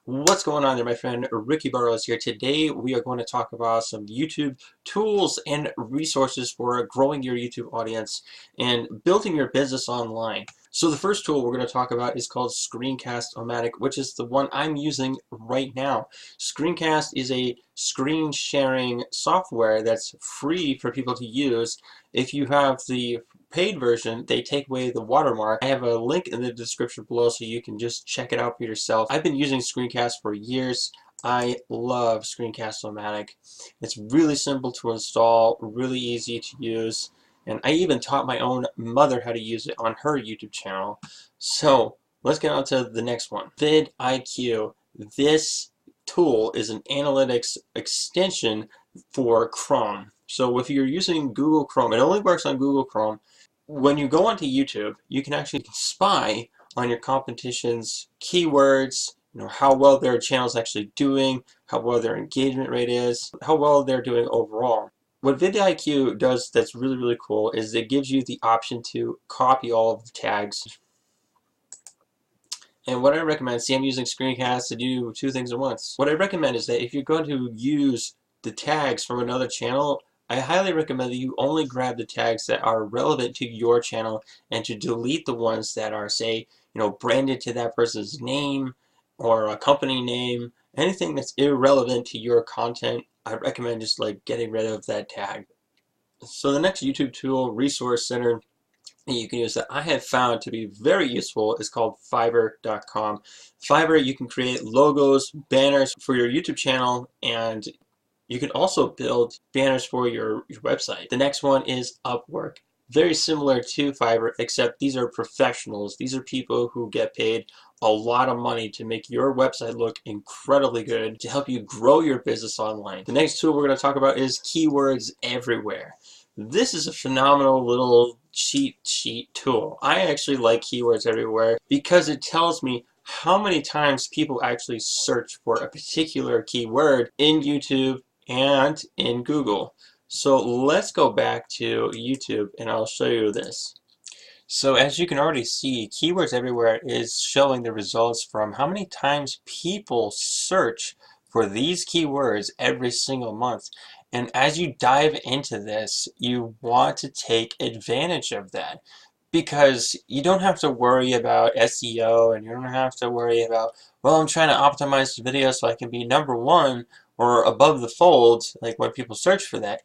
What's going on there, my friend? Ricky Burrows here. Today we are going to talk about some YouTube tools and resources for growing your YouTube audience and building your business online. So the first tool we're going to talk about is called Screen-Cast-O-Matic, which is the one I'm using right now. Screencast is a screen sharing software that's free for people to use. If you have the paid version, they take away the watermark. I have a link in the description below so you can just check it out for yourself. I've been using Screencast for years. I love Screencast-O-Matic. It's really simple to install, really easy to use, and I even taught my own mother how to use it on her YouTube channel. So let's get on to the next one. vidIQ. This tool is an analytics extension for Chrome. So if you're using Google Chrome, it only works on Google Chrome. When you go onto YouTube, you can actually spy on your competition's keywords, how well their channel's actually doing, how well their engagement rate is, how well they're doing overall. What vidIQ does that's really, really cool is it gives you the option to copy all of the tags. And what I recommend, see, I'm using Screencast to do two things at once. What I recommend is that if you're going to use the tags from another channel, I highly recommend that you only grab the tags that are relevant to your channel and to delete the ones that are, say, branded to that person's name or a company name. Anything that's irrelevant to your content, I recommend just like getting rid of that tag. So the next YouTube tool, resource center, you can use that I have found to be very useful is called Fiverr.com. Fiverr, you can create logos, banners for your YouTube channel, and you can also build banners for your website. The next one is Upwork. Very similar to Fiverr, except these are professionals. These are people who get paid a lot of money to make your website look incredibly good to help you grow your business online. The next tool we're going to talk about is Keywords Everywhere. This is a phenomenal little cheat sheet tool. I actually like Keywords Everywhere because it tells me how many times people actually search for a particular keyword in YouTube and in Google. So let's go back to YouTube and I'll show you this. So as you can already see, Keywords Everywhere is showing the results from how many times people search for these keywords every single month. And as you dive into this, you want to take advantage of that because you don't have to worry about SEO and you don't have to worry about, well, I'm trying to optimize the video so I can be #1 or above the fold, like when people search for that.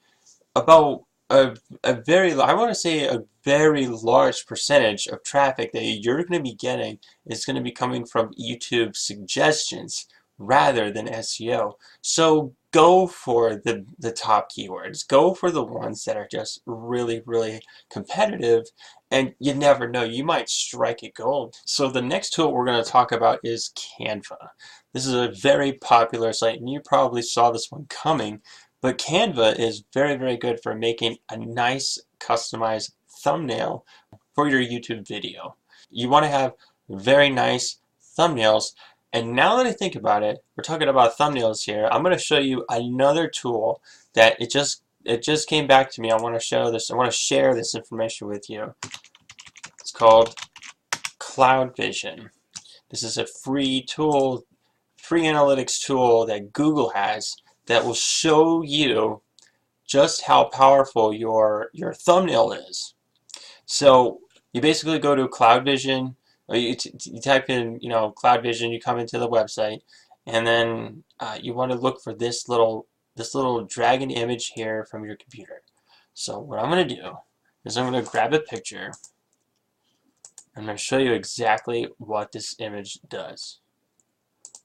About I want to say a very large percentage of traffic that you're going to be getting is going to be coming from YouTube suggestions rather than SEO. So go for the top keywords. Go for the ones that are just really, really competitive, and you never know, you might strike it gold. So the next tool we're going to talk about is Canva. This is a very popular site, and you probably saw this one coming. But Canva is very, very good for making a nice customized thumbnail for your YouTube video. You want to have very nice thumbnails. And now that I think about it, we're talking about thumbnails here. I'm going to show you another tool that it just came back to me. I want to show this. I want to share this information with you. It's called Cloud Vision. This is a free tool, free analytics tool that Google has that will show you just how powerful your thumbnail is. So you basically go to Cloud Vision, or you type in Cloud Vision, you come into the website, and then you want to look for this little drag and image here from your computer. So what I'm going to do is I'm going to grab a picture. I'm going to show you exactly what this image does.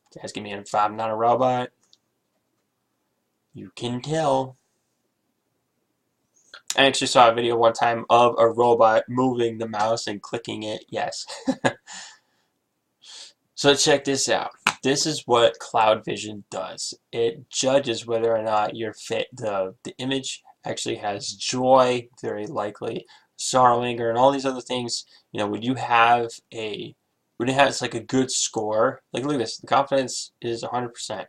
It's asking me if I'm not a robot. You can tell. I actually saw a video one time of a robot moving the mouse and clicking it. Yes. So check this out. This is what Cloud Vision does. It judges whether or not the image actually has joy, very likely, sorrow, anger, and all these other things. When it has like a good score, like look at this, the confidence is 100%.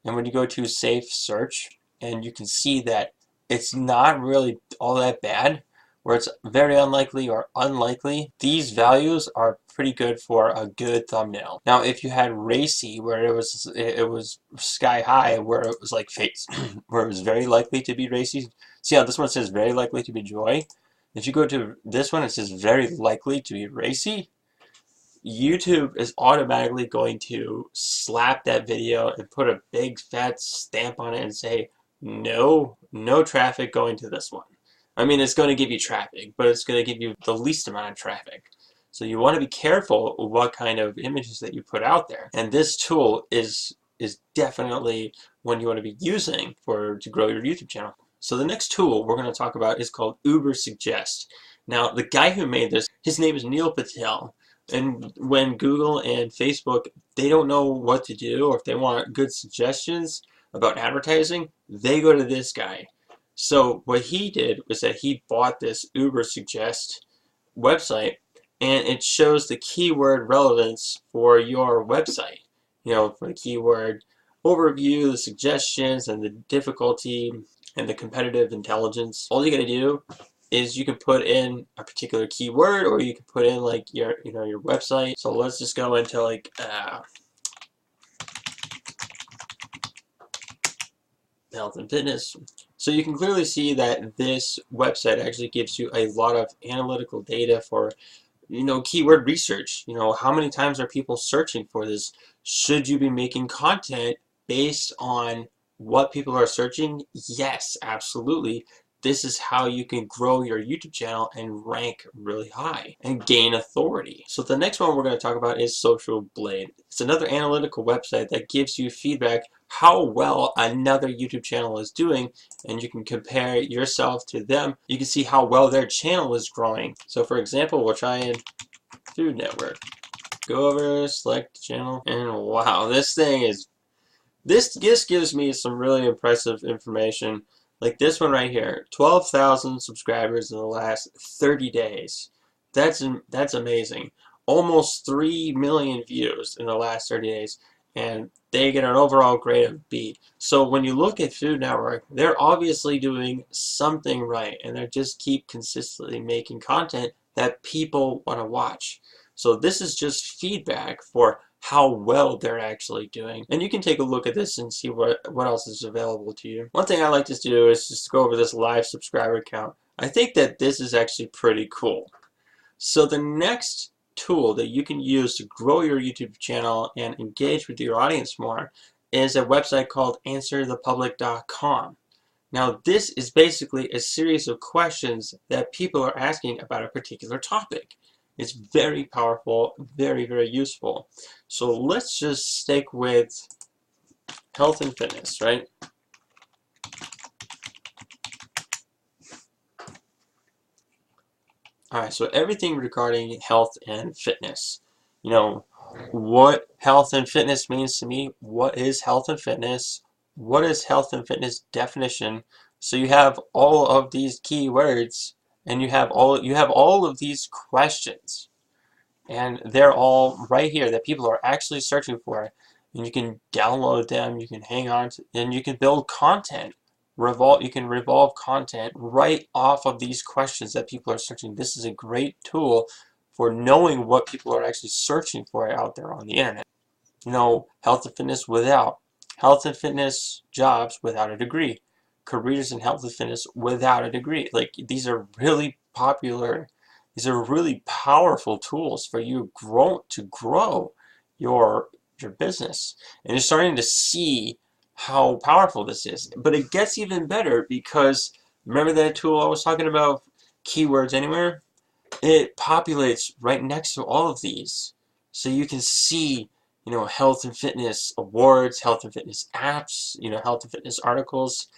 And when you go to safe search, and you can see that it's not really all that bad. where it's very unlikely or unlikely, these values are pretty good for a good thumbnail. Now, if you had racy, where it was sky high, where it was like face, where it was very likely to be racy. See how this one says very likely to be joy? If you go to this one, it says very likely to be racy. YouTube is automatically going to slap that video and put a big fat stamp on it and say, no traffic going to this one. I mean, it's going to give you traffic, but it's going to give you the least amount of traffic. So you want to be careful what kind of images that you put out there. And this tool is definitely one you want to be using to grow your YouTube channel. So the next tool we're going to talk about is called Ubersuggest. Now, the guy who made this, his name is Neil Patel. And when Google and Facebook, they don't know what to do, or if they want good suggestions about advertising, they go to this guy. So what he did was that he bought this Ubersuggest website, and it shows the keyword relevance for your website. You know, for the keyword overview, the suggestions, and the difficulty, and the competitive intelligence. All you gotta do is you can put in a particular keyword, or you can put in like your website. So let's just go into like health and fitness. So you can clearly see that this website actually gives you a lot of analytical data for keyword research. How many times are people searching for this? Should you be making content based on what people are searching? Yes, absolutely. This is how you can grow your YouTube channel and rank really high and gain authority. So the next one we're going to talk about is SocialBlade. It's another analytical website that gives you feedback how well another YouTube channel is doing, and you can compare yourself to them. You can see how well their channel is growing. So for example, we'll try in Food Network. Go over, select channel, and wow, this gives me some really impressive information. Like this one right here, 12,000 subscribers in the last 30 days. That's amazing. Almost 3 million views in the last 30 days, and they get an overall grade of B. So when you look at Food Network, they're obviously doing something right, and they just keep consistently making content that people want to watch. So this is just feedback for how well they're actually doing. And you can take a look at this and see what else is available to you. One thing I like to do is just go over this live subscriber count. I think that this is actually pretty cool. So the next tool that you can use to grow your YouTube channel and engage with your audience more is a website called answerthepublic.com. Now this is basically a series of questions that people are asking about a particular topic. It's very powerful, very, very useful. So let's just stick with health and fitness, right? Alright, so everything regarding health and fitness. What health and fitness means to me. What is health and fitness? What is health and fitness definition? So you have all of these keywords, and you have all of these questions, and they're all right here that people are actually searching for, and you can download them, you can hang on to, and you can build content. You can revolve content right off of these questions that people are searching. This is a great tool for knowing what people are actually searching for out there on the internet. Health and fitness jobs without a degree, careers in health and fitness without a degree. Like, these are really popular. These are really powerful tools for you to grow your business. And you're starting to see how powerful this is. But it gets even better, because remember that tool I was talking about, Keywords Anywhere? It populates right next to all of these. So you can see, health and fitness awards, health and fitness apps, health and fitness articles.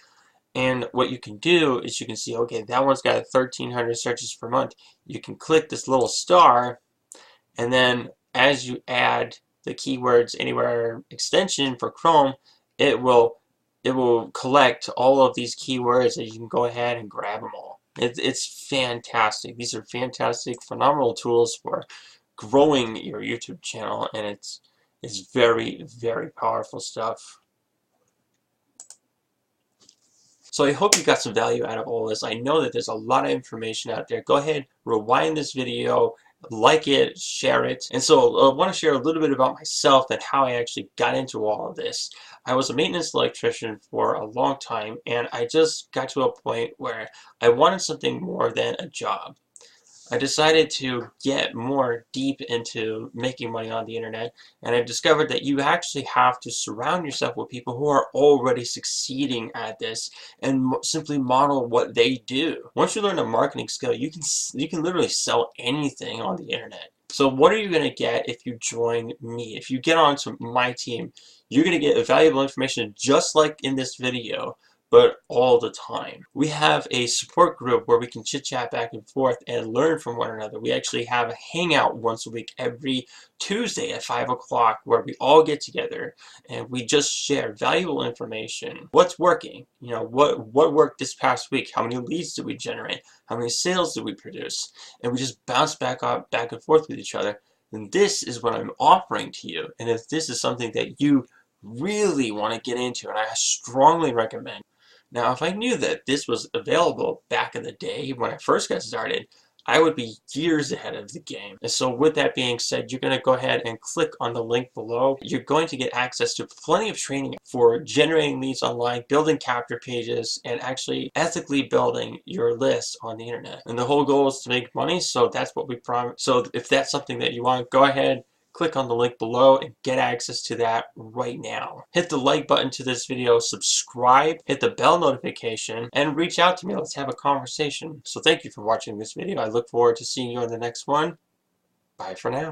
And what you can do is you can see, okay, that one's got 1,300 searches per month. You can click this little star, and then as you add the Keywords Anywhere extension for Chrome, it will collect all of these keywords, and you can go ahead and grab them all. It's fantastic. These are fantastic, phenomenal tools for growing your YouTube channel, and it's very, very powerful stuff. So I hope you got some value out of all this. I know that there's a lot of information out there. Go ahead, rewind this video, like it, share it. And so I want to share a little bit about myself and how I actually got into all of this. I was a maintenance electrician for a long time, and I just got to a point where I wanted something more than a job. I decided to get more deep into making money on the internet, and I discovered that you actually have to surround yourself with people who are already succeeding at this and simply model what they do. Once you learn a marketing skill, you can literally sell anything on the internet. So what are you going to get if you join me? If you get onto my team, you're going to get valuable information just like in this video, but all the time. We have a support group where we can chit chat back and forth and learn from one another. We actually have a hangout once a week every Tuesday at 5 o'clock where we all get together and we just share valuable information. What's working? You know, what worked this past week? How many leads did we generate? How many sales did we produce? And we just bounce back and forth with each other. And this is what I'm offering to you. And if this is something that you really want to get into, and I strongly recommend. Now, if I knew that this was available back in the day when I first got started, I would be years ahead of the game. And so with that being said, you're going to go ahead and click on the link below. You're going to get access to plenty of training for generating leads online, building capture pages, and actually ethically building your list on the internet. And the whole goal is to make money, so that's what we promise. So if that's something that you want, go ahead, click on the link below and get access to that right now. Hit the like button to this video, subscribe, hit the bell notification, and reach out to me. Let's have a conversation. So thank you for watching this video. I look forward to seeing you in the next one. Bye for now.